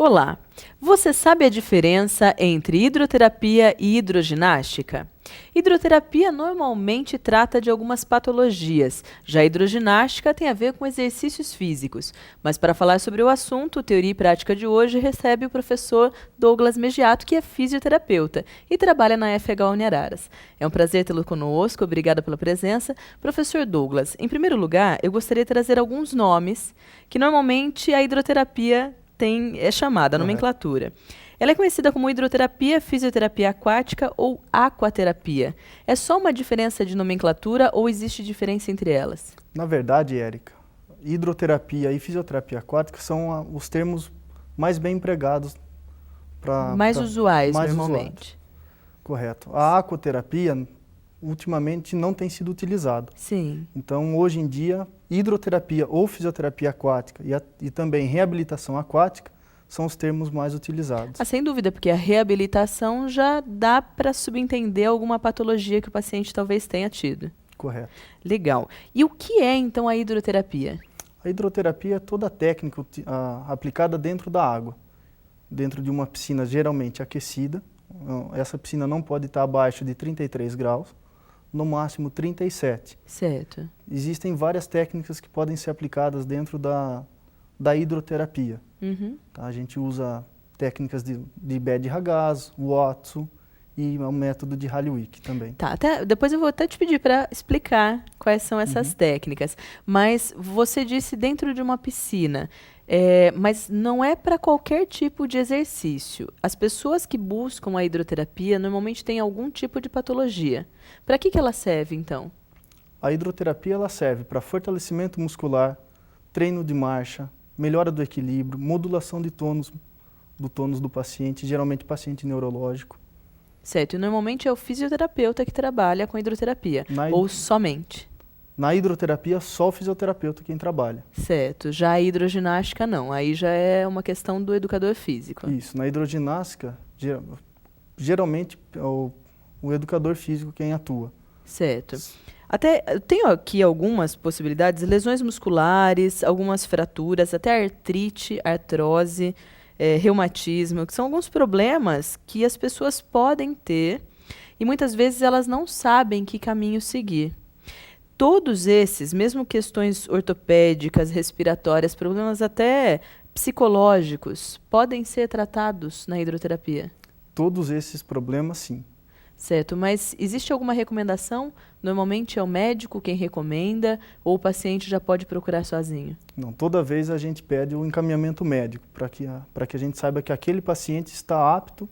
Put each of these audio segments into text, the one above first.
Olá, você sabe a diferença entre hidroterapia e hidroginástica? Hidroterapia normalmente trata de algumas patologias, já a hidroginástica tem a ver com exercícios físicos. Mas para falar sobre o assunto, Teoria e Prática de hoje recebe o professor Douglas Megiato, que é fisioterapeuta e trabalha na FH Uniararas. É um prazer tê-lo conosco, obrigada pela presença. Professor Douglas, em primeiro lugar, eu gostaria de trazer alguns nomes que normalmente a hidroterapia é chamada, a Correto. nomenclatura. Ela é conhecida como hidroterapia, fisioterapia aquática ou aquaterapia. É só uma diferença de nomenclatura ou existe diferença entre elas? Na verdade, Érica, hidroterapia e fisioterapia aquática são os termos mais bem empregados para Mais usuais, mais normalmente. usuários. Correto. A aquaterapia, ultimamente, não tem sido utilizada. Sim. Então, hoje em dia, hidroterapia ou fisioterapia aquática e também reabilitação aquática são os termos mais utilizados. Ah, sem dúvida, porque a reabilitação já dá para subentender alguma patologia que o paciente talvez tenha tido. Correto. Legal. E o que é, então, a hidroterapia? A hidroterapia é toda a técnica aplicada dentro da água, dentro de uma piscina geralmente aquecida. Essa piscina não pode estar abaixo de 33 graus, no máximo 37. Certo. Existem várias técnicas que podem ser aplicadas dentro da hidroterapia. Uhum. Tá? A gente usa técnicas de Bad Ragaz, Watsu e o método de Halliwick também. Tá, depois eu vou até te pedir para explicar quais são essas técnicas. Mas você disse dentro de uma piscina, mas não é para qualquer tipo de exercício. As pessoas que buscam a hidroterapia normalmente têm algum tipo de patologia. Para que ela serve, então? A hidroterapia ela serve para fortalecimento muscular, treino de marcha, melhora do equilíbrio, modulação do tônus do paciente, geralmente paciente neurológico. Certo, e normalmente é o fisioterapeuta que trabalha com hidroterapia, ou somente? Na hidroterapia, só o fisioterapeuta quem trabalha. Certo, já a hidroginástica não, aí já é uma questão do educador físico. Isso, na hidroginástica, geralmente é o educador físico quem atua. Certo. Até eu tenho aqui algumas possibilidades, lesões musculares, algumas fraturas, até artrite, artrose, reumatismo, que são alguns problemas que as pessoas podem ter e muitas vezes elas não sabem que caminho seguir. Todos esses, mesmo questões ortopédicas, respiratórias, problemas até psicológicos, podem ser tratados na hidroterapia? Todos esses problemas, sim. Certo, mas existe alguma recomendação? Normalmente é o médico quem recomenda ou o paciente já pode procurar sozinho? Não, toda vez a gente pede o encaminhamento médico para que a gente saiba que aquele paciente está apto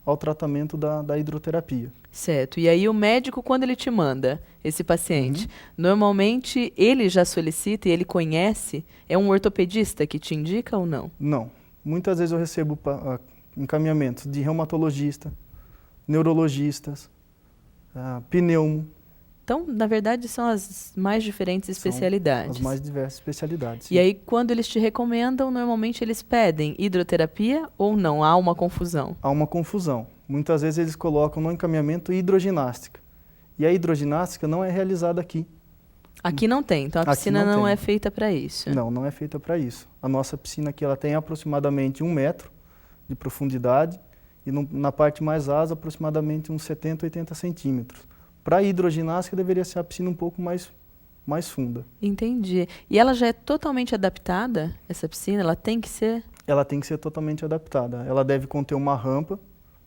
ao tratamento da hidroterapia. Certo, e aí o médico, quando ele te manda esse paciente, normalmente ele já solicita e ele conhece? É um ortopedista que te indica ou não? Não, muitas vezes eu recebo encaminhamentos de reumatologista, neurologistas, pneumo. Então, na verdade, são as mais diferentes especialidades. As mais diversas especialidades. Sim. E aí, quando eles te recomendam, normalmente eles pedem hidroterapia ou não? Há uma confusão? Há uma confusão. Muitas vezes eles colocam no encaminhamento hidroginástica. E a hidroginástica não é realizada aqui. Aqui não tem, então a piscina não é feita para isso? Não, não é feita para isso. A nossa piscina aqui ela tem aproximadamente 1 metro de profundidade e na parte mais rasa aproximadamente uns 70, 80 centímetros. Para a hidroginástica deveria ser a piscina um pouco mais funda. Entendi. E ela já é totalmente adaptada, essa piscina? Ela tem que ser? Ela tem que ser totalmente adaptada. Ela deve conter uma rampa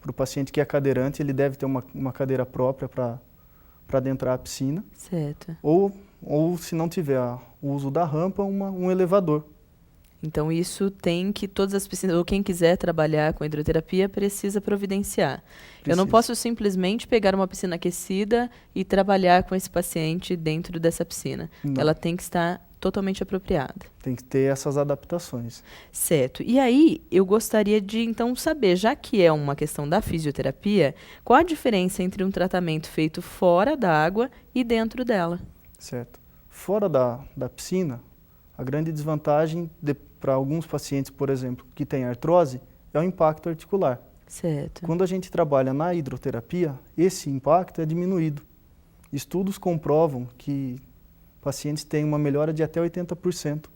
para o paciente que é cadeirante, ele deve ter uma cadeira própria para adentrar a piscina. Certo. Ou se não tiver o uso da rampa, um elevador. Então isso tem que todas as piscinas, ou quem quiser trabalhar com hidroterapia, precisa providenciar. Eu não posso simplesmente pegar uma piscina aquecida e trabalhar com esse paciente dentro dessa piscina. Não. Ela tem que estar totalmente apropriada. Tem que ter essas adaptações. Certo. E aí eu gostaria de então saber, já que é uma questão da fisioterapia, qual a diferença entre um tratamento feito fora da água e dentro dela? Certo. Fora da piscina, a grande desvantagem para alguns pacientes, por exemplo, que têm artrose, é o impacto articular. Certo. Quando a gente trabalha na hidroterapia, esse impacto é diminuído. Estudos comprovam que pacientes têm uma melhora de até 80%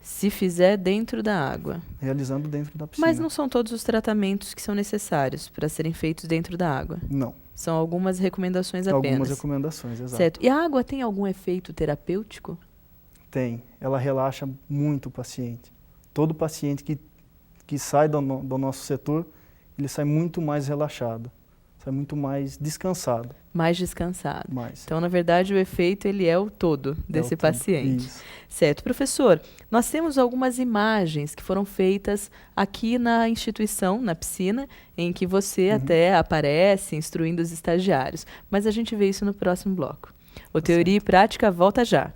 Se fizer dentro da água. realizando dentro da piscina. Mas não são todos os tratamentos que são necessários para serem feitos dentro da água. Não. São algumas recomendações apenas. Algumas recomendações, exato. Certo. E a água tem algum efeito terapêutico? Tem. Ela relaxa muito o paciente. Todo paciente que sai do nosso setor, ele sai muito mais relaxado, sai muito mais descansado. Mais descansado. Mais. Então, na verdade, o efeito ele é o todo desse paciente. Isso. Certo. Professor, nós temos algumas imagens que foram feitas aqui na instituição, na piscina, em que você até aparece instruindo os estagiários. Mas a gente vê isso no próximo bloco. O Teoria e Prática volta já.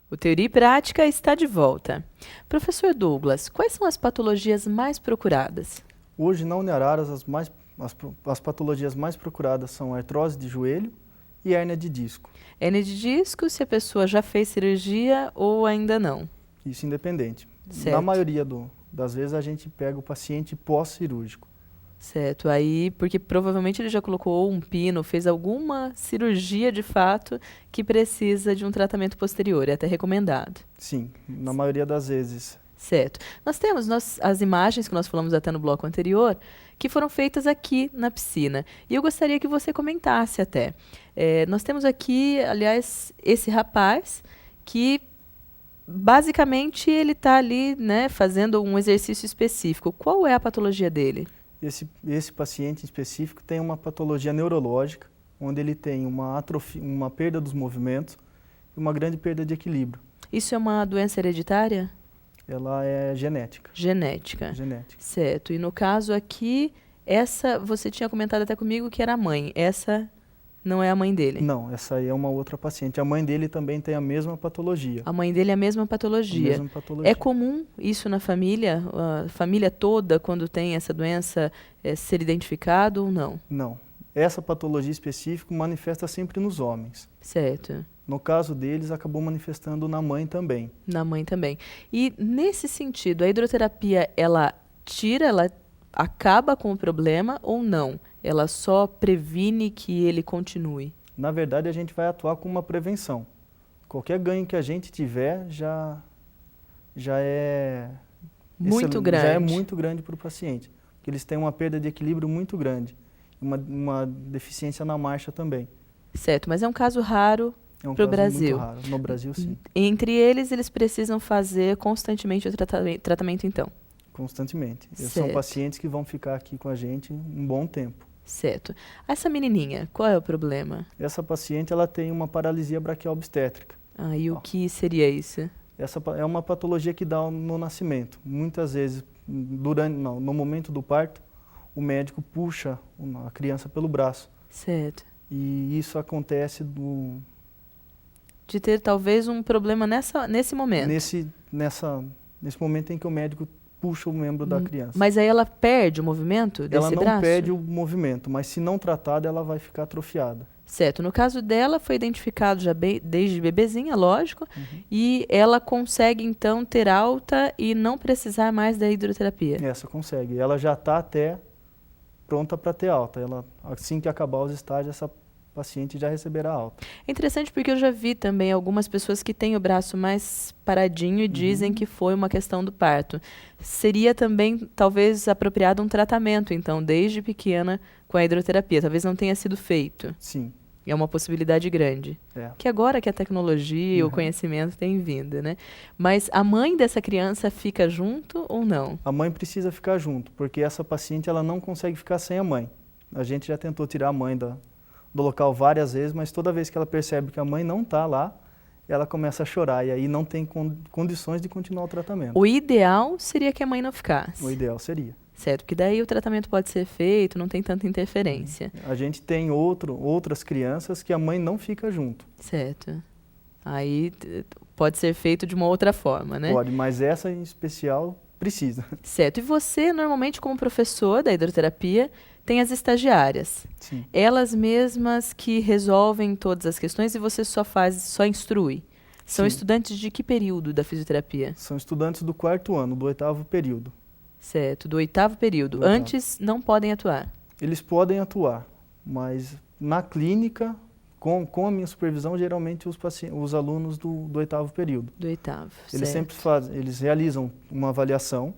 O Teoria e Prática está de volta. Professor Douglas, quais são as patologias mais procuradas? Hoje, na Uniararas, as patologias mais procuradas são artrose de joelho e hérnia de disco. Hérnia de disco, se a pessoa já fez cirurgia ou ainda não? Isso independente. Certo. Na maioria das vezes, a gente pega o paciente pós-cirúrgico. Certo, aí porque provavelmente ele já colocou um pino, fez alguma cirurgia de fato que precisa de um tratamento posterior, é até recomendado. Sim, na maioria das vezes. Certo. Nós temos as imagens que nós falamos até no bloco anterior, que foram feitas aqui na piscina. E eu gostaria que você comentasse até. Nós temos aqui, aliás, esse rapaz que basicamente ele está ali, né, fazendo um exercício específico. Qual é a patologia dele? Esse paciente em específico tem uma patologia neurológica, onde ele tem uma atrofia, uma perda dos movimentos e uma grande perda de equilíbrio. Isso é uma doença hereditária? Ela é genética. Genética. Genética. Certo. E no caso aqui, essa, você tinha comentado até comigo que era a mãe. Essa não é a mãe dele? Não, essa aí é uma outra paciente. A mãe dele também tem a mesma patologia. A mãe dele é a mesma patologia. A mesma patologia. É comum isso na família? A família toda, quando tem essa doença, ser identificado ou não? Não. Essa patologia específica manifesta sempre nos homens. Certo. No caso deles, acabou manifestando na mãe também. Na mãe também. E nesse sentido, a hidroterapia, ela acaba com o problema ou não? Ela só previne que ele continue? Na verdade, a gente vai atuar com uma prevenção. Qualquer ganho que a gente tiver já é muito grande. Já é muito grande para o paciente, porque eles têm uma perda de equilíbrio muito grande, uma deficiência na marcha também. Certo, mas é um caso raro para o Brasil. Muito raro. No Brasil, sim. Entre eles precisam fazer constantemente o tratamento, então? Constantemente. Certo. São pacientes que vão ficar aqui com a gente um bom tempo. Certo. Essa menininha, qual é o problema? Essa paciente ela tem uma paralisia braquial obstétrica. Ah, e o que seria isso? Essa é uma patologia que dá no nascimento. Muitas vezes, no momento do parto, o médico puxa a criança pelo braço. Certo. E isso acontece de ter talvez um problema nesse momento. Nesse momento em que o médico puxa o membro da criança. Mas aí ela perde o movimento desse braço? Ela não perde o movimento, mas se não tratada, ela vai ficar atrofiada. Certo. No caso dela, foi identificado já desde bebezinha, lógico, e ela consegue, então, ter alta e não precisar mais da hidroterapia? Essa consegue. Ela já está até pronta para ter alta. Assim que acabar os estágios, essa paciente já receberá alta. É interessante porque eu já vi também algumas pessoas que têm o braço mais paradinho e dizem que foi uma questão do parto. Seria também, talvez, apropriado um tratamento, então, desde pequena com a hidroterapia. Talvez não tenha sido feito. Sim. É uma possibilidade grande. Que agora que a tecnologia e o conhecimento têm vindo, né? Mas a mãe dessa criança fica junto ou não? A mãe precisa ficar junto, porque essa paciente ela não consegue ficar sem a mãe. A gente já tentou tirar a mãe do local várias vezes, mas toda vez que ela percebe que a mãe não está lá, ela começa a chorar e aí não tem condições de continuar o tratamento. O ideal seria que a mãe não ficasse. O ideal seria. Certo, porque daí o tratamento pode ser feito, não tem tanta interferência. A gente tem outras crianças que a mãe não fica junto. Certo. Aí pode ser feito de uma outra forma, né? Pode, mas essa em especial precisa. Certo. E você, normalmente, como professor da hidroterapia, tem as estagiárias. Sim. Elas mesmas que resolvem todas as questões e você só instrui. São Sim. estudantes de que período da fisioterapia? São estudantes do 4º ano, do 8º período. Certo, do 8º período. Do 8º. Antes não podem atuar. Eles podem atuar, mas na clínica, com a minha supervisão, geralmente os alunos do 8º período. Do 8º, Eles certo. sempre eles realizam uma avaliação.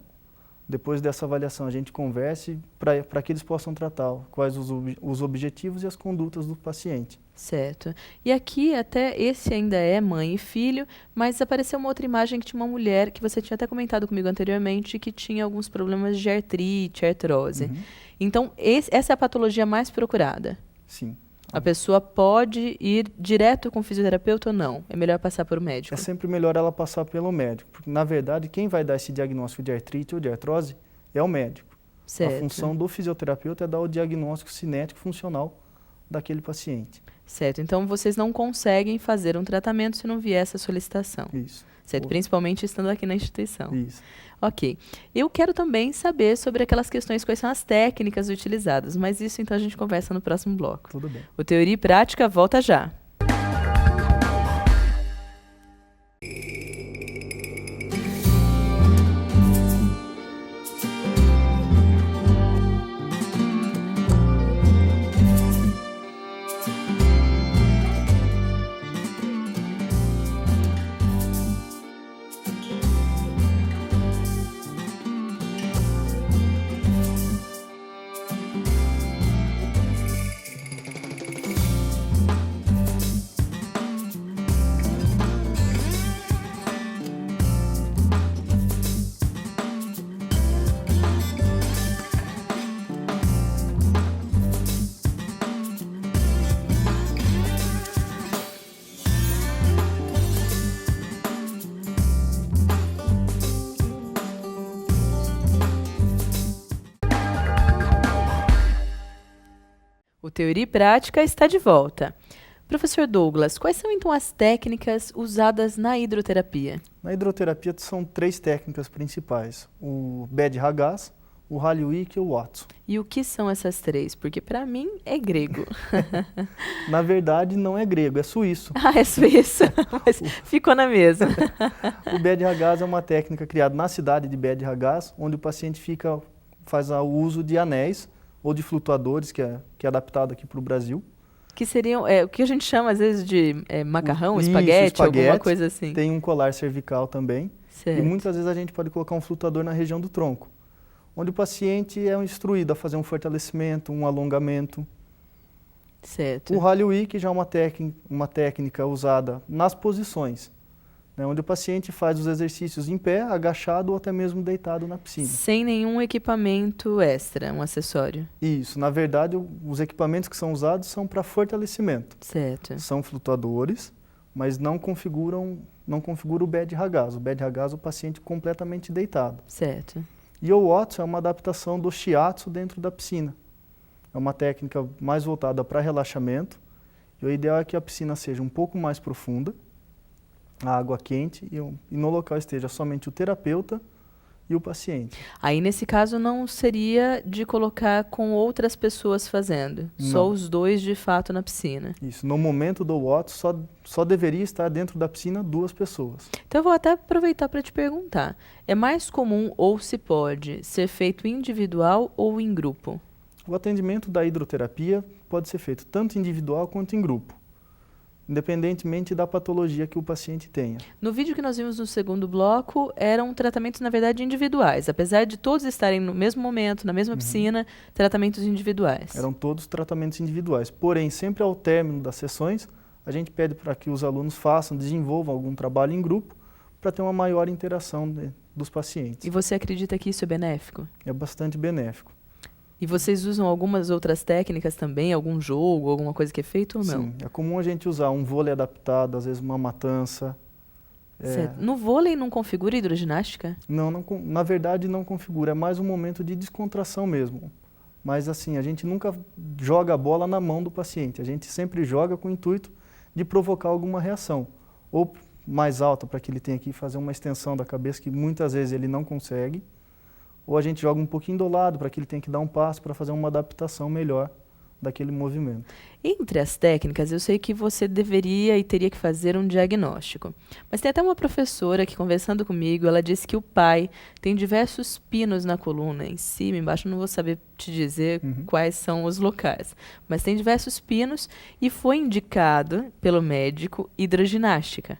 Depois dessa avaliação, a gente conversa para que eles possam tratar quais os objetivos e as condutas do paciente. Certo. E aqui até esse ainda é mãe e filho, mas apareceu uma outra imagem que tinha uma mulher que você tinha até comentado comigo anteriormente que tinha alguns problemas de artrite, artrose. Uhum. Então essa é a patologia mais procurada. Sim. A pessoa pode ir direto com o fisioterapeuta ou não? É melhor passar por um médico? É sempre melhor ela passar pelo médico, porque na verdade quem vai dar esse diagnóstico de artrite ou de artrose é o médico. Certo. A função do fisioterapeuta é dar o diagnóstico cinético funcional daquele paciente. Certo. Então vocês não conseguem fazer um tratamento se não vier essa solicitação. Isso. Certo. Principalmente estando aqui na instituição. Isso. Ok. Eu quero também saber sobre aquelas questões, quais são as técnicas utilizadas, mas isso então a gente conversa no próximo bloco. Tudo bem. O Teoria e Prática volta já. O Teoria e Prática está de volta. Professor Douglas, quais são então as técnicas usadas na hidroterapia? Na hidroterapia são 3 técnicas principais: o BED-Ragaz, o Hallwig e o Watson. E o que são essas 3? Porque para mim é grego. Na verdade não é grego, é suíço. Ah, é suíço, mas ficou na mesma. O BED-Ragaz é uma técnica criada na cidade de BED-Ragaz, onde o paciente faz o uso de anéis ou de flutuadores, que é adaptado aqui para o Brasil. Que seriam, o que a gente chama às vezes de macarrão, Isso, espaguete, alguma coisa assim. Tem um colar cervical também. Certo. E muitas vezes a gente pode colocar um flutuador na região do tronco, onde o paciente é instruído a fazer um fortalecimento, um alongamento. Certo. O Hallwig já é uma técnica usada nas posições, né, onde o paciente faz os exercícios em pé, agachado ou até mesmo deitado na piscina. Sem nenhum equipamento extra, um acessório. Isso, na verdade, os equipamentos que são usados são para fortalecimento. Certo. São flutuadores, mas não configura o BED-Ragaz. O BED-Ragaz é o paciente completamente deitado. Certo. E o Watson é uma adaptação do shiatsu dentro da piscina. É uma técnica mais voltada para relaxamento. E o ideal é que a piscina seja um pouco mais profunda, a água quente, e no local esteja somente o terapeuta e o paciente. Aí, nesse caso, não seria de colocar com outras pessoas fazendo, só Não. os dois de fato na piscina. Isso, no momento do Watson, só deveria estar dentro da piscina 2 pessoas. Então, eu vou até aproveitar para te perguntar. É mais comum ou se pode ser feito individual ou em grupo? O atendimento da hidroterapia pode ser feito tanto individual quanto em grupo, independentemente da patologia que o paciente tenha. No vídeo que nós vimos no segundo bloco, eram tratamentos, na verdade, individuais. Apesar de todos estarem no mesmo momento, na mesma piscina, tratamentos individuais. Eram todos tratamentos individuais. Porém, sempre ao término das sessões, a gente pede para que os alunos desenvolvam algum trabalho em grupo para ter uma maior interação dos pacientes. E você acredita que isso é benéfico? É bastante benéfico. E vocês usam algumas outras técnicas também? Algum jogo, alguma coisa que é feito ou não? Sim, é comum a gente usar um vôlei adaptado, às vezes uma matança, Certo. No vôlei não configura hidroginástica? Na verdade não configura, é mais um momento de descontração mesmo. Mas assim, a gente nunca joga a bola na mão do paciente, a gente sempre joga com o intuito de provocar alguma reação. Ou mais alta, para que ele tenha que fazer uma extensão da cabeça, que muitas vezes ele não consegue. Ou a gente joga um pouquinho do lado, para que ele tenha que dar um passo para fazer uma adaptação melhor daquele movimento. Entre as técnicas, eu sei que você deveria e teria que fazer um diagnóstico. Mas tem até uma professora que, conversando comigo, ela disse que o pai tem diversos pinos na coluna, em cima, embaixo, não vou saber te dizer quais são os locais. Mas tem diversos pinos e foi indicado pelo médico hidroginástica.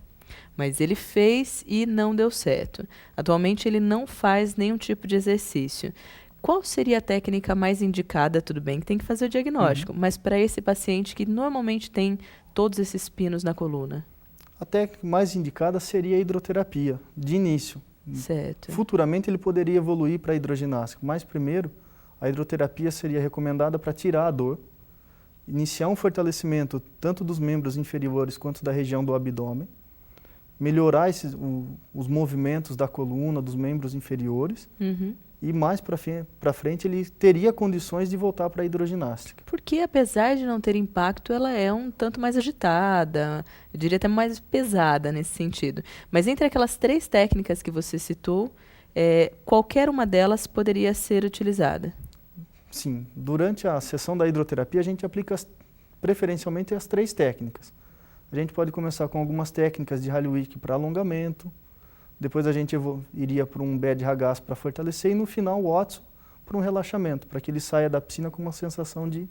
Mas ele fez e não deu certo. Atualmente ele não faz nenhum tipo de exercício. Qual seria a técnica mais indicada? Tudo bem que tem que fazer o diagnóstico, mas para esse paciente que normalmente tem todos esses pinos na coluna? A técnica mais indicada seria a hidroterapia, de início. Certo. Futuramente ele poderia evoluir para a hidroginástica, mas primeiro a hidroterapia seria recomendada para tirar a dor, iniciar um fortalecimento tanto dos membros inferiores quanto da região do abdômen, melhorar os movimentos da coluna, dos membros inferiores, e mais para frente ele teria condições de voltar para a hidroginástica. Porque apesar de não ter impacto, ela é um tanto mais agitada, eu diria até mais pesada nesse sentido. Mas entre aquelas 3 técnicas que você citou, qualquer uma delas poderia ser utilizada? Sim, durante a sessão da hidroterapia a gente aplica preferencialmente as 3 técnicas. A gente pode começar com algumas técnicas de Halliwick para alongamento, depois a gente iria para um bed ragazzo para fortalecer e no final o Watson para um relaxamento, para que ele saia da piscina com uma sensação de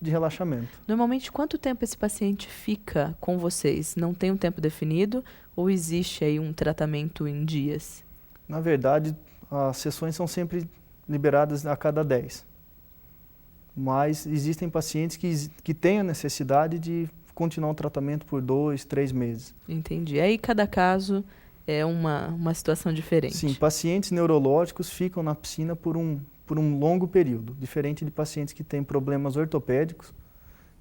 relaxamento. Normalmente, quanto tempo esse paciente fica com vocês? Não tem um tempo definido ou existe aí um tratamento em dias? Na verdade, as sessões são sempre liberadas a cada 10. Mas existem pacientes que têm a necessidade de continuar o tratamento por 2, 3 meses. Entendi. Aí cada caso é uma situação diferente. Sim, pacientes neurológicos ficam na piscina por um longo período, diferente de pacientes que têm problemas ortopédicos,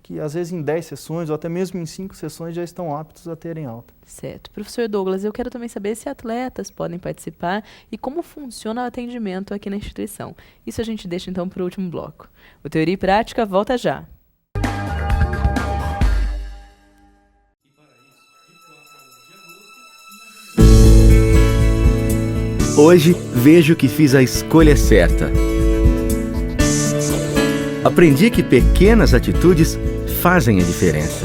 que às vezes em 10 sessões ou até mesmo em 5 sessões já estão aptos a terem alta. Certo. Professor Douglas, eu quero também saber se atletas podem participar e como funciona o atendimento aqui na instituição. Isso a gente deixa então para o último bloco. O Teoria e Prática volta já. Hoje vejo que fiz a escolha certa. Aprendi que pequenas atitudes fazem a diferença.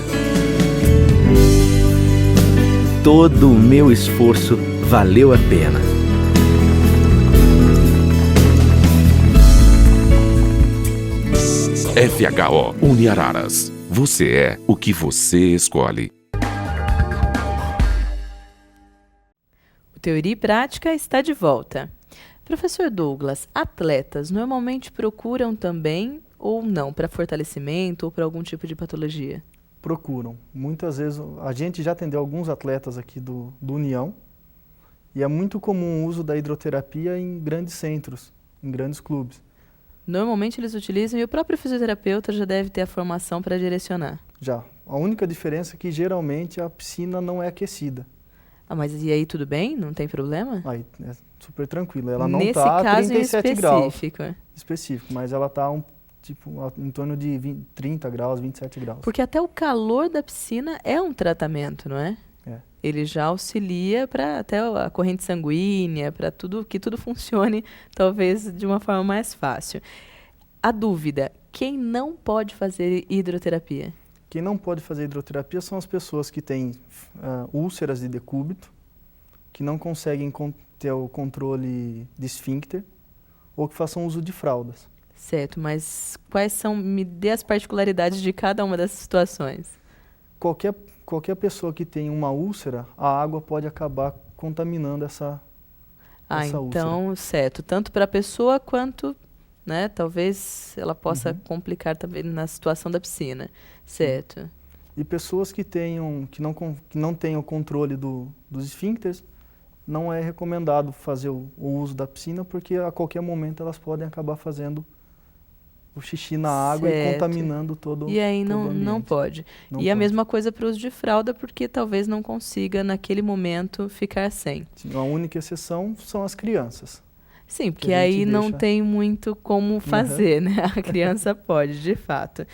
Todo o meu esforço valeu a pena. FHO Uniararas. Você é o que você escolhe. Teoria e Prática está de volta. Professor Douglas, atletas normalmente procuram também ou não para fortalecimento ou para algum tipo de patologia? Procuram. Muitas vezes, a gente já atendeu alguns atletas aqui do União e é muito comum o uso da hidroterapia em grandes centros, em grandes clubes. Normalmente eles utilizam e o próprio fisioterapeuta já deve ter a formação para direcionar? Já. A única diferença é que geralmente a piscina não é aquecida. Ah, mas e aí tudo bem? Não tem problema? Aí é super tranquilo. Ela não Nesse está a caso 37 graus. Específico, mas ela está em torno de 30 graus, 27 graus. Porque até o calor da piscina é um tratamento, não é? É. Ele já auxilia para até a corrente sanguínea, para que tudo funcione talvez de uma forma mais fácil. A dúvida, quem não pode fazer hidroterapia? Quem não pode fazer hidroterapia são as pessoas que têm úlceras de decúbito, que não conseguem ter o controle de esfíncter ou que façam uso de fraldas. Certo, mas me dê as particularidades de cada uma dessas situações. Qualquer pessoa que tem uma úlcera, a água pode acabar contaminando essa úlcera. Então, certo, tanto para a pessoa quanto, né, talvez ela possa complicar também na situação da piscina, certo? E pessoas que não tenham o controle dos esfíncteres, não é recomendado fazer o uso da piscina, porque a qualquer momento elas podem acabar fazendo o xixi na água e Certo. contaminando todo E aí todo o não ambiente. pode. Não E a pode. mesma coisa para o uso de fralda, porque talvez não consiga, naquele momento, ficar sem. Sim, a única exceção são as crianças. Sim, porque a gente aí não deixa- tem muito como fazer, né? A criança pode, de fato.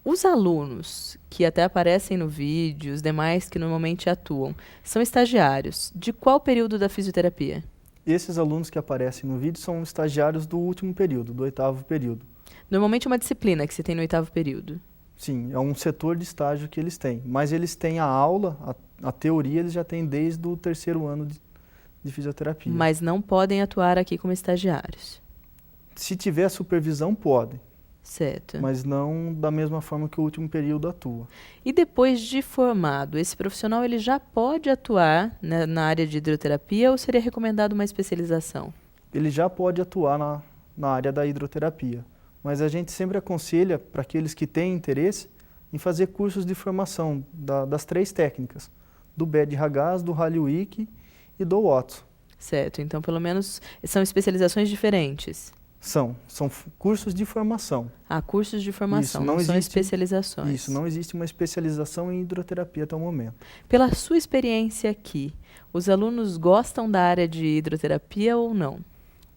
Os alunos que até aparecem no vídeo, os demais que normalmente atuam, são estagiários. De qual período da fisioterapia? Esses alunos que aparecem no vídeo são estagiários do último período, do 8º período. Normalmente é uma disciplina que se tem no 8º período. Sim, é um setor de estágio que eles têm. Mas eles têm a aula, a teoria eles já têm desde o 3º ano de fisioterapia. Mas não podem atuar aqui como estagiários. Se tiver supervisão, podem. Certo. Mas não da mesma forma que o último período atua. E depois de formado, esse profissional ele já pode atuar, né, na área de hidroterapia ou seria recomendado uma especialização? Ele já pode atuar na área da hidroterapia. Mas a gente sempre aconselha para aqueles que têm interesse em fazer cursos de formação das 3 técnicas. Do BED-RAGAS, do Hallyu-Wiki e do Watson. Certo, então pelo menos são especializações diferentes. São cursos de formação. Há cursos de formação, Isso, não não são existe- especializações. Isso, não existe uma especialização em hidroterapia até o momento. Pela sua experiência aqui, os alunos gostam da área de hidroterapia ou não?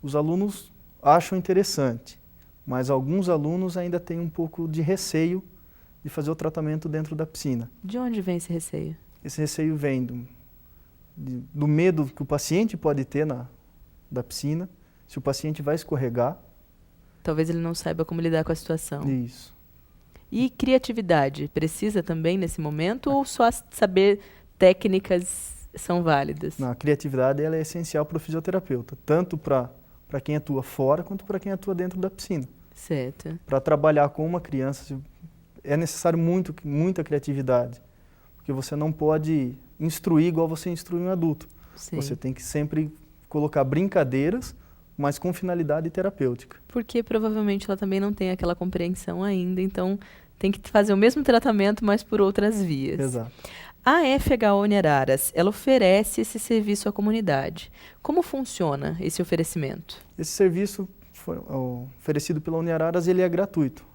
Os alunos acham interessante, mas alguns alunos ainda têm um pouco de receio de fazer o tratamento dentro da piscina. De onde vem esse receio? Esse receio vem do medo que o paciente pode ter da piscina, se o paciente vai escorregar. Talvez ele não saiba como lidar com a situação. Isso. E criatividade, precisa também nesse momento ou só saber técnicas são válidas? A criatividade ela é essencial para o fisioterapeuta, tanto para quem atua fora quanto para quem atua dentro da piscina. Certo. Para trabalhar com uma criança é necessário muita criatividade, porque você não pode instruir igual você instrui um adulto. Sim. Você tem que sempre colocar brincadeiras, mas com finalidade terapêutica. Porque provavelmente ela também não tem aquela compreensão ainda, então tem que fazer o mesmo tratamento, mas por outras vias. Exato. A FHO Uniararas, ela oferece esse serviço à comunidade. Como funciona esse oferecimento? Esse serviço oferecido pela Uniararas, ele é gratuito.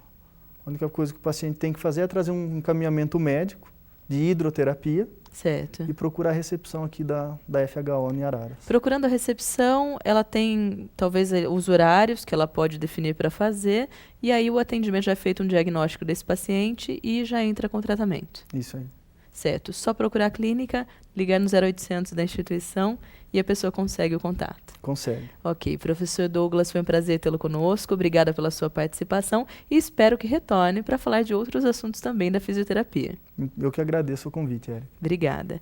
A única coisa que o paciente tem que fazer é trazer um encaminhamento médico de hidroterapia Certo. e procurar a recepção aqui da FHO Uniararas. Procurando a recepção, ela tem talvez os horários que ela pode definir para fazer, e aí o atendimento já é feito um diagnóstico desse paciente e já entra com o tratamento. Isso aí. Certo. Só procurar a clínica, ligar no 0800 da instituição e a pessoa consegue o contato. Consegue. Ok, professor Douglas, foi um prazer tê-lo conosco. Obrigada pela sua participação e espero que retorne para falar de outros assuntos também da fisioterapia. Eu que agradeço o convite, Eric. Obrigada.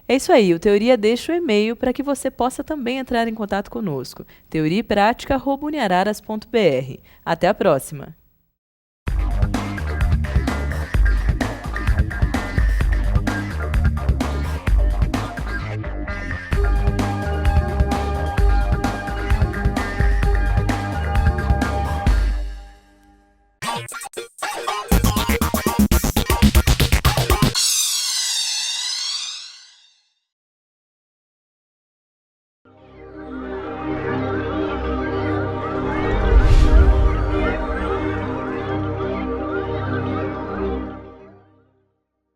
É isso aí, o Teoria deixa o e-mail para que você possa também entrar em contato conosco. teoriapratica@uniararas.br. Até a próxima!